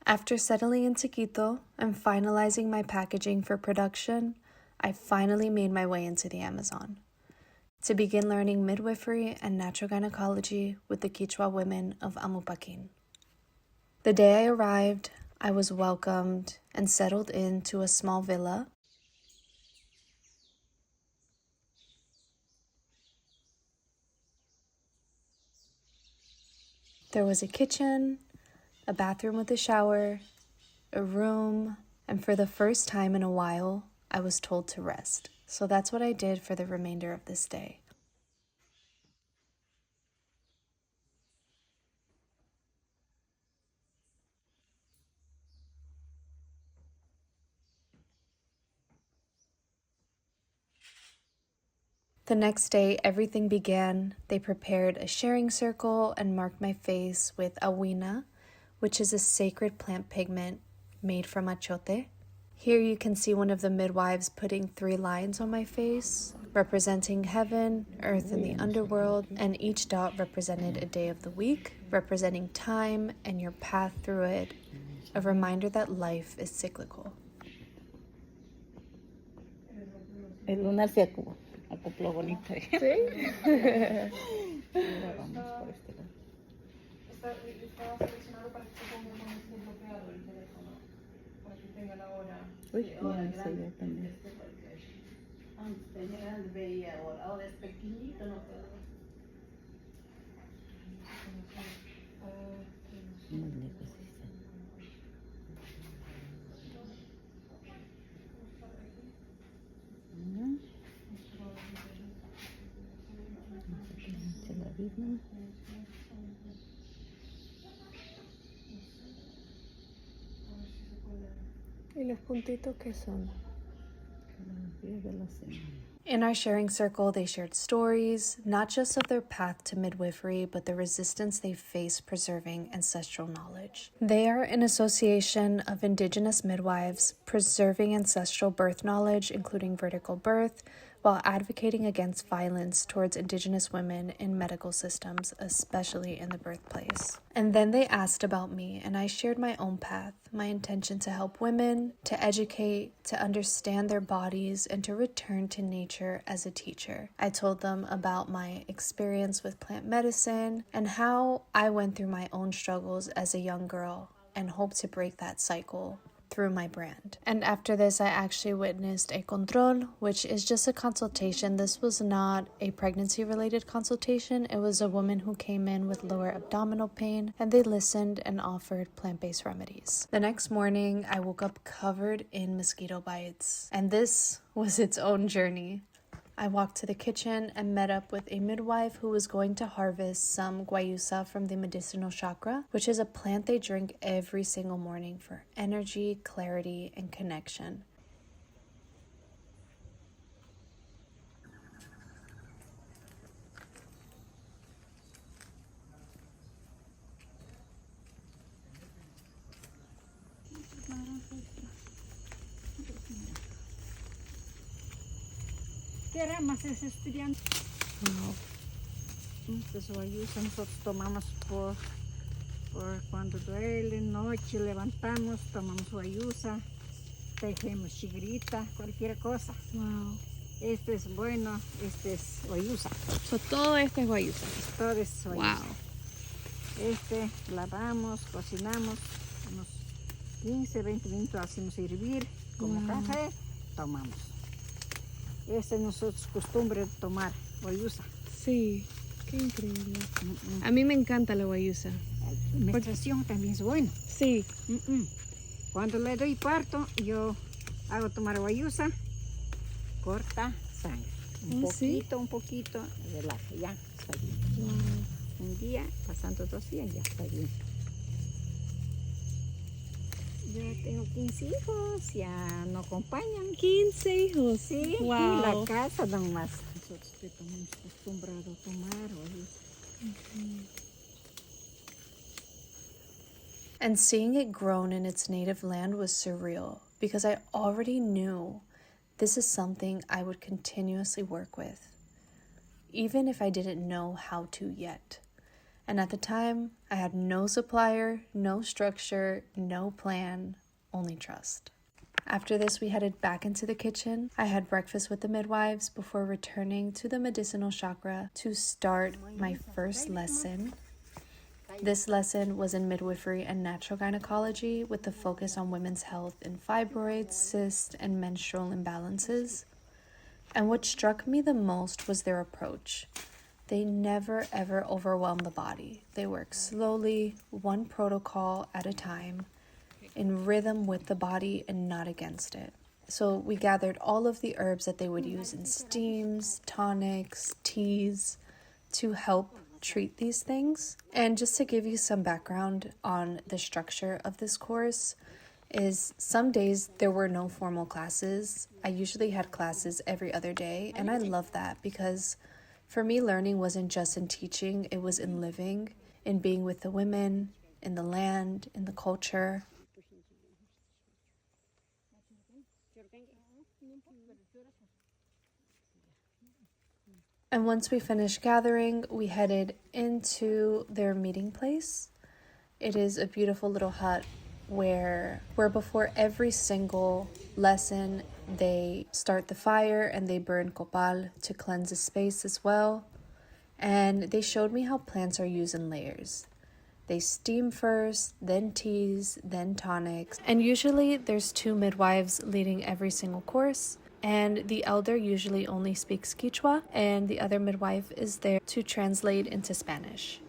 After settling into Quito and finalizing my packaging for production, I finally made my way into the Amazon to begin learning midwifery and natural gynecology with the Quichua women of Amupakin. The day I arrived, I was welcomed and settled into a small villa. There was a kitchen, a bathroom with a shower, a room, and for the first time in a while, I was told to rest. So that's what I did for the remainder of this day. The next day, everything began. They prepared a sharing circle and marked my face with awina, which is a sacred plant pigment made from achote. Here you can see one of the midwives putting 3 lines on my face, representing heaven, earth, and the underworld, and each dot represented a day of the week, representing time and your path through it, a reminder that life is cyclical. El lunar se acopló bonito. ¿Sí? Ahora vamos por este lado. Estaba seleccionado para que se ponga con este bloqueado el teléfono, para que tenga la hora. Uy, ya sé yo también. Antes tenía grande, veía ahora es pequeñito, no puedo. Muy lejos está. La Biblia. ¿Y los puntitos qué son? Los días de la semana. In our sharing circle, they shared stories, not just of their path to midwifery, but the resistance they faced preserving ancestral knowledge. They are an association of indigenous midwives preserving ancestral birth knowledge, including vertical birth, while advocating against violence towards indigenous women in medical systems, especially in the birthplace. And then they asked about me, and I shared my own path, my intention to help women, to educate, to understand their bodies, and to return to nature as a teacher. I told them about my experience with plant medicine and how I went through my own struggles as a young girl and hope to break that cycle through my brand. And after this, I actually witnessed a control, which is just a consultation. This was not a pregnancy-related consultation. It was a woman who came in with lower abdominal pain, and they listened and offered plant-based remedies. The next morning, I woke up covered in mosquito bites, and this was its own journey. I walked to the kitchen and met up with a midwife who was going to harvest some Guayusa from the medicinal chakra, which is a plant they drink every single morning for energy, clarity, and connection. ¿Qué era más ese estudiante? Entonces Guayusa nosotros tomamos por cuando duele, noche levantamos, tomamos Guayusa, tejemos chigrita, cualquier cosa. Wow. Este es bueno, este es Guayusa. So todo este es Guayusa. Todo es Guayusa. Wow. Este lavamos, cocinamos, unos 15, 20 minutos hacemos hervir como café, tomamos. Este es nosotros costumbre de tomar Guayusa. Sí, qué increíble. A mí me encanta la Guayusa. La menstruación también es buena. Sí. Cuando le doy parto, yo hago tomar Guayusa, corta sangre. Un poquito, relaja, ya está bien. Wow. Un día, pasando 2 días, ya está bien. Yo tengo 15 hijos, ya no acompañan. 15 hijos. Sí, Wow. en la casa nomás. Nosotros estamos acostumbrados a tomar Guayusa. And seeing it grown in its native land was surreal because I already knew this is something I would continuously work with, even if I didn't know how to yet. And at the time, I had no supplier, no structure, no plan, only trust. After this, we headed back into the kitchen. I had breakfast with the midwives before returning to the medicinal chakra to start my first lesson. This lesson was in midwifery and natural gynecology with the focus on women's health in fibroids, cysts, and menstrual imbalances. And what struck me the most was their approach. They never ever overwhelm the body. They work slowly, one protocol at a time, in rhythm with the body and not against it. So we gathered all of the herbs that they would use in steams, tonics, teas to help treat these things. And just to give you some background on the structure of this course, is some days there were no formal classes. I usually had classes every other day, and I love that because for me, learning wasn't just in teaching, it was in living, in being with the women, in the land, in the culture. And once we finished gathering, we headed into their meeting place. It is a beautiful little hut where before every single lesson, they start the fire and they burn copal to cleanse the space as well. And they showed me how plants are used in layers. They steam first, then teas, then tonics. And usually there's 2 midwives leading every single course. And the elder usually only speaks Quechua, and the other midwife is there to translate into Spanish.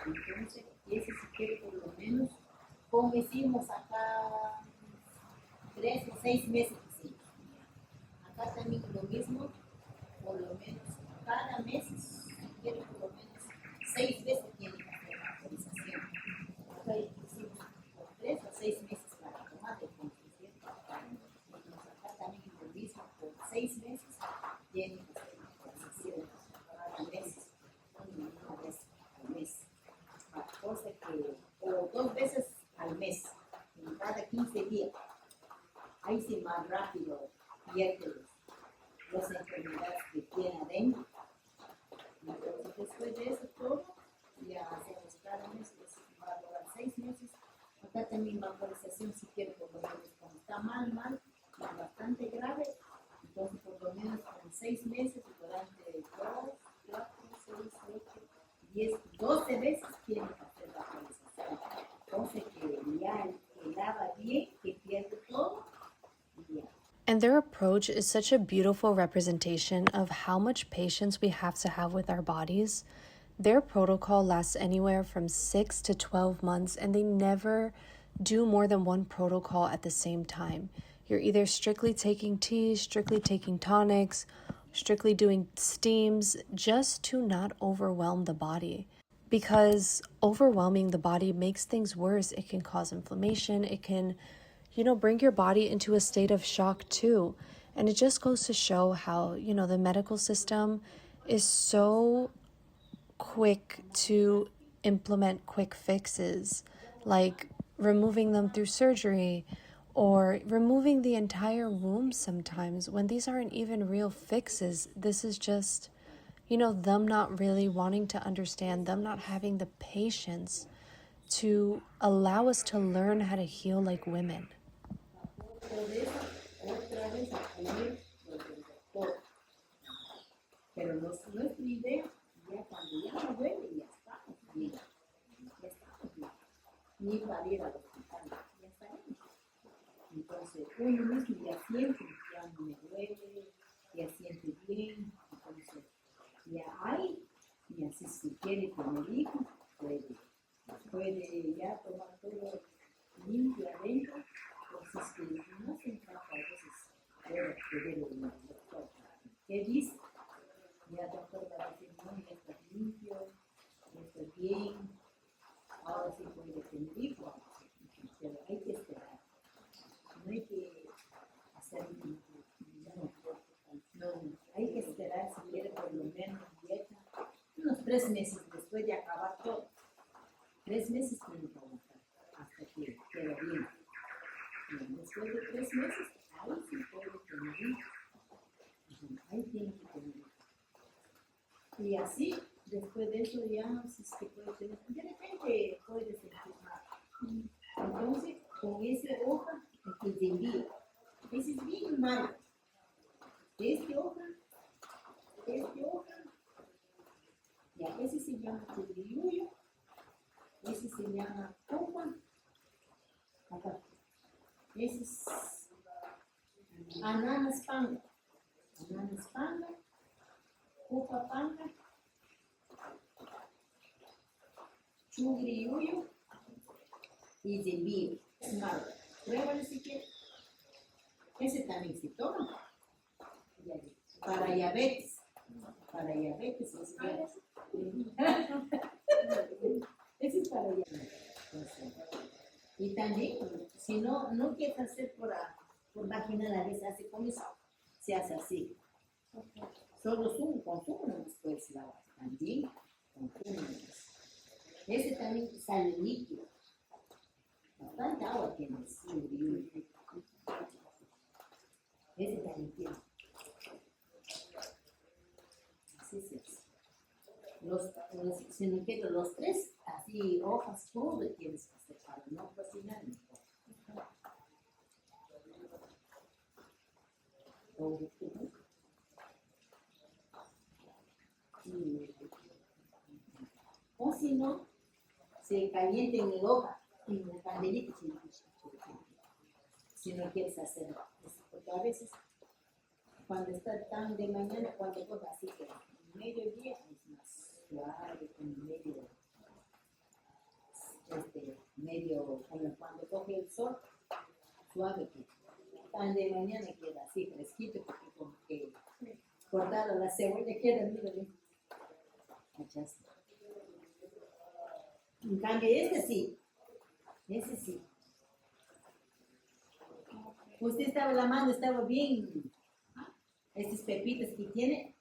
Entonces, ese si quiere por lo menos, como hicimos acá 3 o 6 meses hicimos. Acá también lo mismo, por lo menos cada mes, si quiere por lo menos 6 veces tiene que hacer la autorización. Acá hicimos por 3 o 6 meses para tomar el consentimiento. Entonces acá también lo mismo, por 6 meses tiene que hacer la autorización cada mes, una vez al mes. Cosa que, o 2 veces al mes, en cada 15 días. Ahí sí más rápido pierde las enfermedades que tiene adentro. Entonces, después de eso todo, ya hacemos cada mes, va a durar 6 meses. Acá también la autorización, si quiere, por lo menos, cuando está mal, bastante grave, entonces por lo menos con 6 meses, durante 2, 4, 6, 8, 10, 12 veces tiene que hacer la autorización. Entonces que ya el lava bien, que pierde todo, y ya. And their approach is such a beautiful representation of how much patience we have to have with our bodies. Their protocol lasts anywhere from 6 to 12 months, and they never do more than one protocol at the same time. You're either strictly taking teas, strictly taking tonics, strictly doing steams, just to not overwhelm the body. Because overwhelming the body makes things worse. It can cause inflammation. It can, bring your body into a state of shock too. And it just goes to show how, the medical system is so quick to implement quick fixes, like removing them through surgery or removing the entire womb sometimes when these aren't even real fixes. This is just, them not really wanting to understand, them not having the patience to allow us to learn how to heal like women. Pero nuestra idea, ya cuando ya no duele, ya estamos bien. Ni para ir al hospital, ya estaremos. Entonces, uno mismo ya siente, ya no me duele, ya siente bien. Entonces, ya hay, y así si quiere que me diga, puede ya tomar todo limpio adentro. Entonces, que no se encanta a veces ver el doctor. ¿Qué dice? Ya el doctor va a decir, no, ya está limpio, ya está bien, ahora sí puede que me diga, pero hay que esperar. No hay que hacer no, hay que esperar si quiere por lo menos dieta 3 meses después de acabar todo. 3 meses tiene que aguantar hasta que quede bien. Y después de 3 meses, ahí sí puede tener hijos. Ahí tiene que tener hijos. Y así, después de eso ya, si es que puede tener, de repente puede ser mal. Entonces, con esa hoja, que te envío. Ese es bien malo. Esta hoja, ya, ese se llama churriuyo, ese se llama copa, acá. Ese es ananas panga, copa panga, churriuyo y zembillo. Es malo. Pruébalo si quieres. Ese también se toma. Para diabetes. Es bueno. Ese es para diabetes. Y también, si no quieres hacer por vaginal, a veces hace con eso, se hace así. Solo consumo después lavar. También consumo. Ese también sale líquido. Bastante agua tiene. Ese también tiene. Así se hace. Si no quedan los 3, así hojas, todo tienes que hacer para no cocinar mejor. O si no, se calienta en la hoja, en la candelita, si no quieres hacerlo. Porque a veces, cuando está tan de mañana, cuando coge así que mediodía es más suave, como medio, como cuando coge el sol, suave que tan de mañana queda así fresquito, porque como que cortada la cebolla queda, mírale. En cambio, ese sí. Usted estaba la mano, estaba bien. Estas pepitas que tiene,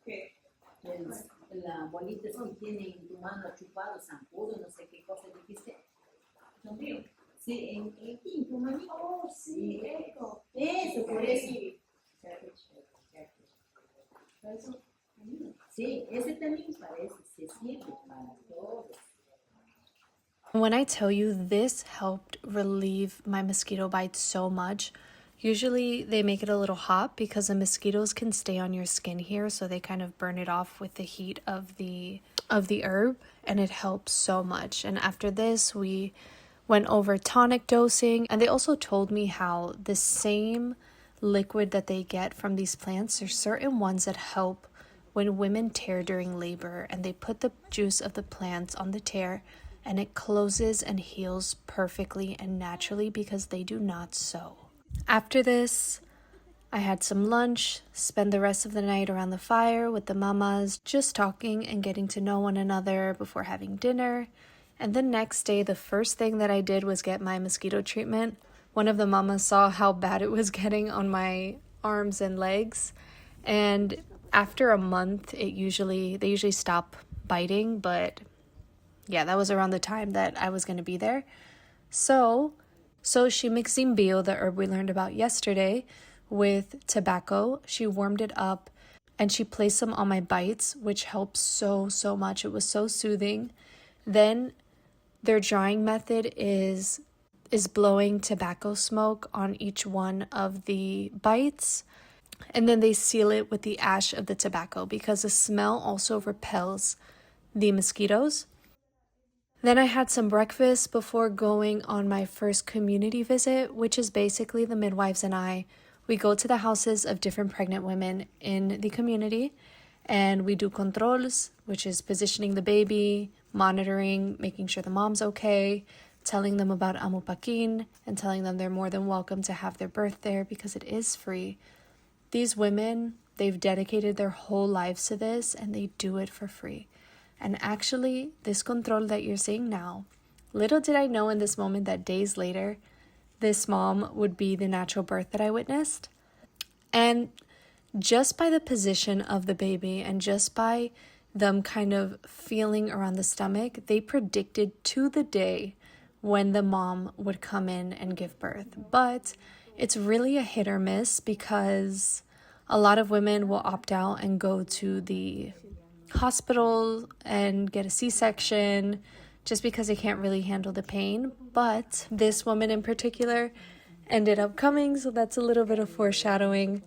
¿Qué? las bolitas que tiene en tu mano chupado, zampudo, no sé qué cosa dijiste. ¿Lo mío? Sí, en tu manito. Oh, sí, esto. Eso, por eso. Sí. Eso. Sí, ese también parece, se sirve para todos. When I tell you this helped relieve my mosquito bites so much, usually they make it a little hot because the mosquitoes can stay on your skin here, so they kind of burn it off with the heat of the herb, and it helps so much. And after this, we went over tonic dosing, and they also told me how the same liquid that they get from these plants, there's certain ones that help when women tear during labor, and they put the juice of the plants on the tear, and it closes and heals perfectly and naturally because they do not sew. After this, I had some lunch, spent the rest of the night around the fire with the mamas, just talking and getting to know one another before having dinner. And the next day, the first thing that I did was get my mosquito treatment. One of the mamas saw how bad it was getting on my arms and legs. And after a month, they usually stop biting, but yeah, that was around the time that I was going to be there. So she mixed zimbio, the herb we learned about yesterday, with tobacco. She warmed it up and she placed some on my bites, which helped so much. It was so soothing. Then their drying method is blowing tobacco smoke on each one of the bites. And then they seal it with the ash of the tobacco because the smell also repels the mosquitoes. Then I had some breakfast before going on my first community visit, which is basically the midwives and I. We go to the houses of different pregnant women in the community and we do controls, which is positioning the baby, monitoring, making sure the mom's okay, telling them about Amupakin, and telling them they're more than welcome to have their birth there because it is free. These women, they've dedicated their whole lives to this and they do it for free. And actually, this control that you're seeing now, little did I know in this moment that days later, this mom would be the natural birth that I witnessed. And just by the position of the baby and just by them kind of feeling around the stomach, they predicted to the day when the mom would come in and give birth. But it's really a hit or miss because a lot of women will opt out and go to the hospital and get a C-section just because they can't really handle the pain. But this woman in particular ended up coming, so that's a little bit of foreshadowing.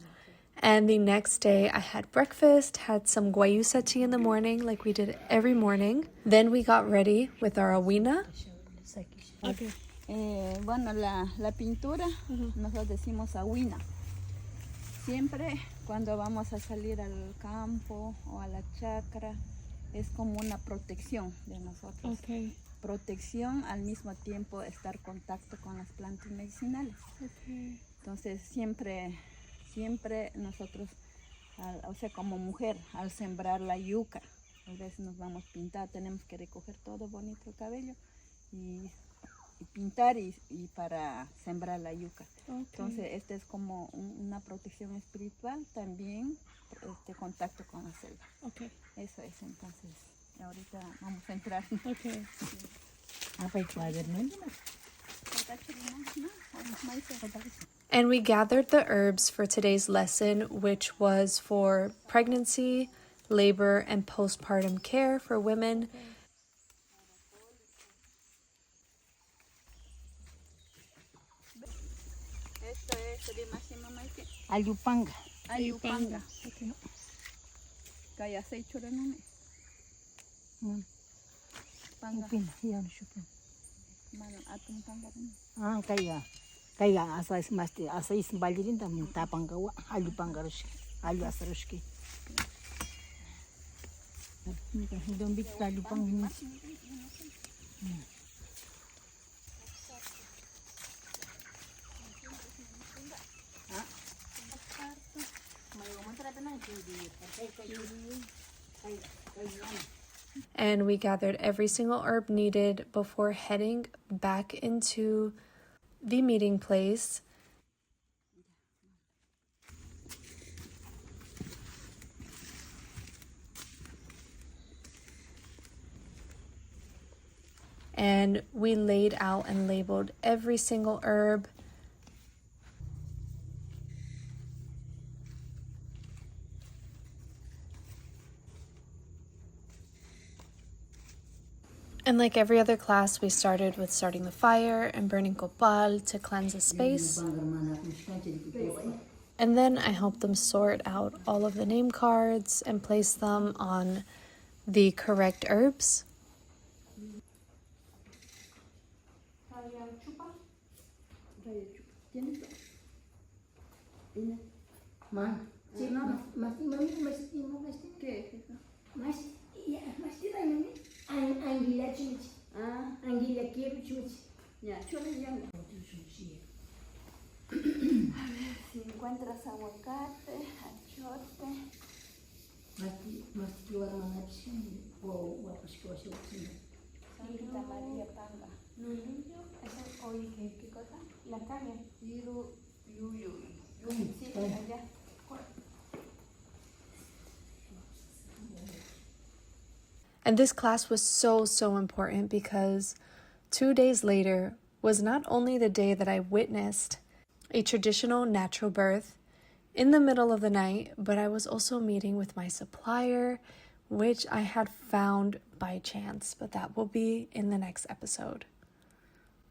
And the next day I had breakfast, had some Guayusa tea in the morning like we did every morning. Then we got ready with our awina. Okay. Bueno, la pintura, nosotros decimos awina. Siempre cuando vamos a salir al campo o a la chakra, es como una protección de nosotros. Okay. Protección al mismo tiempo estar en contacto con las plantas medicinales. Okay. Entonces siempre nosotros, o sea, como mujer, al sembrar la yuca, a veces nos vamos a pintar, tenemos que recoger todo bonito el cabello y pintar y para sembrar la yuca. Okay. Entonces este es como una protección espiritual, también contacto con la selva. Okay. Eso es, entonces ahorita vamos a entrar. Okay. And we gathered the herbs for today's lesson, which was for pregnancy, labor, and postpartum care for women. Esto es de máxima maite. Ayupanga. Ayupanga. Okay. Kaya sa itsura nun eh. Panga. Upin, yan shupin. Manang atong panga rin. Ah, kaya asais balirin tam tapang gawa ayupanga ruski. Ayu asaruski. Nika hidong bit ayupang ni. And we gathered every single herb needed before heading back into the meeting place. And we laid out and labeled every single herb. And like every other class, we started with starting the fire and burning copal to cleanse the space. And then I helped them sort out all of the name cards and place them on the correct herbs. Anguilla quiero chuchi. Ya, chule ya. A ver si encuentras aguacate, achote. Santa María Panga. ¿Eso oye qué cosa? La carne. Yuyu. Sí, allá. And this class was so important because 2 days later was not only the day that I witnessed a traditional natural birth in the middle of the night, but I was also meeting with my supplier, which I had found by chance, but that will be in the next episode.